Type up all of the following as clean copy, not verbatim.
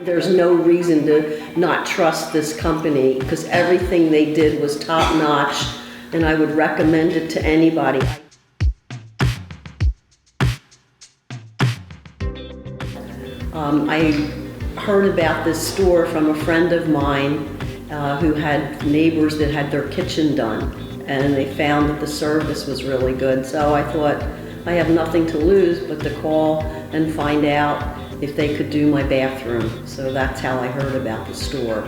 There's no reason to not trust this company because everything they did was top notch, and I would recommend it to anybody. I heard about this store from a friend of mine who had neighbors that had their kitchen done, and they found that the service was really good. So I thought, I have nothing to lose but to call and find out if they could do my bathroom. So that's how I heard about the store.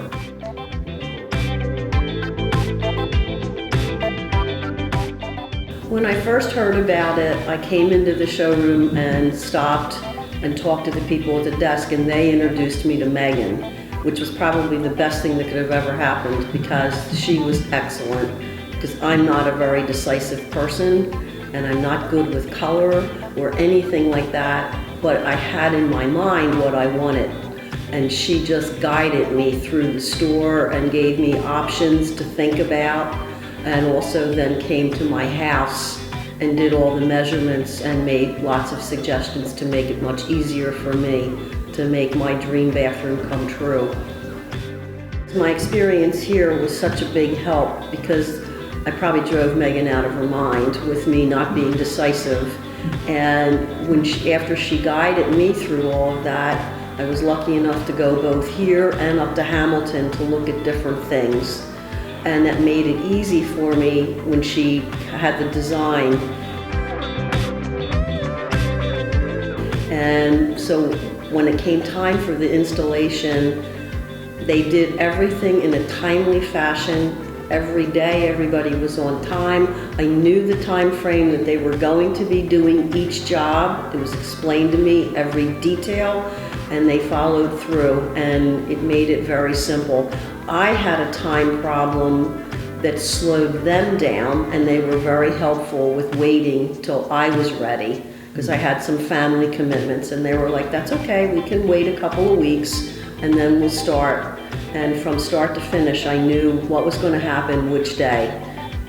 When I first heard about it, I came into the showroom and stopped and talked to the people at the desk, and they introduced me to Megan, which was probably the best thing that could have ever happened because she was excellent. Because I'm not a very decisive person, and I'm not good with color or anything like that, but I had in my mind what I wanted. And she just guided me through the store and gave me options to think about, and also then came to my house and did all the measurements and made lots of suggestions to make it much easier for me to make my dream bathroom come true. My experience here was such a big help because I probably drove Megan out of her mind with me not being decisive. And after she guided me through all of that, I was lucky enough to go both here and up to Hamilton to look at different things. And that made it easy for me when she had the design. And so when it came time for the installation, they did everything in a timely fashion. Every day, everybody was on time. I knew the time frame that they were going to be doing each job. It was explained to me, every detail, and they followed through, and it made it very simple. I had a time problem that slowed them down, and they were very helpful with waiting till I was ready, because I had some family commitments, and they were like, that's okay, we can wait a couple of weeks, and then we'll start. And from start to finish, I knew what was going to happen which day.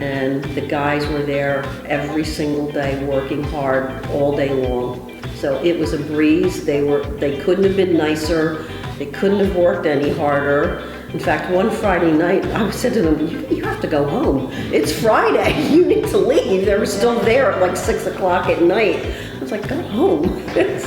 And the guys were there every single day working hard all day long. So it was a breeze. They couldn't have been nicer. They couldn't have worked any harder. In fact, one Friday night, I said to them, you have to go home. It's Friday. You need to leave. They were still there at like 6 o'clock at night. I was like, go home.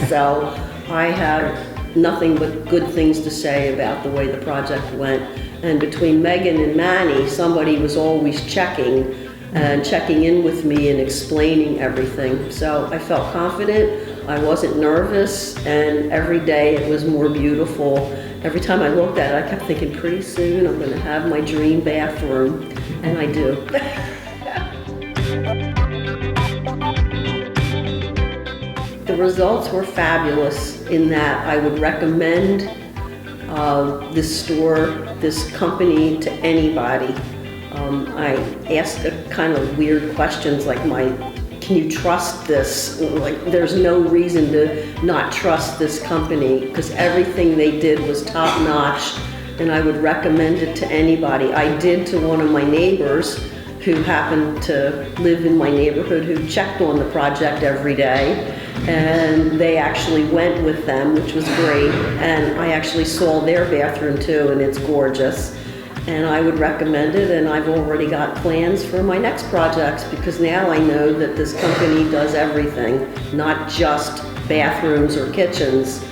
So I have nothing but good things to say about the way the project went. And between Megan and Manny, somebody was always checking in with me and explaining everything. So I felt confident, I wasn't nervous, and every day it was more beautiful. Every time I looked at it, I kept thinking, pretty soon I'm going to have my dream bathroom, and I do. The results were fabulous in that I would recommend this store, this company to anybody. I asked a kind of weird questions like, can you trust this? Like, there's no reason to not trust this company because everything they did was top notch, and I would recommend it to anybody. I did to one of my neighbors who happened to live in my neighborhood who checked on the project every day. And they actually went with them, which was great. And I actually saw their bathroom too, and it's gorgeous. And I would recommend it, and I've already got plans for my next projects because now I know that this company does everything, not just bathrooms or kitchens,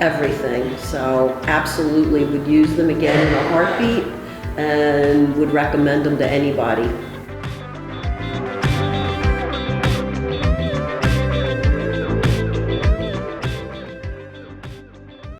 everything. So absolutely would use them again in a heartbeat and would recommend them to anybody.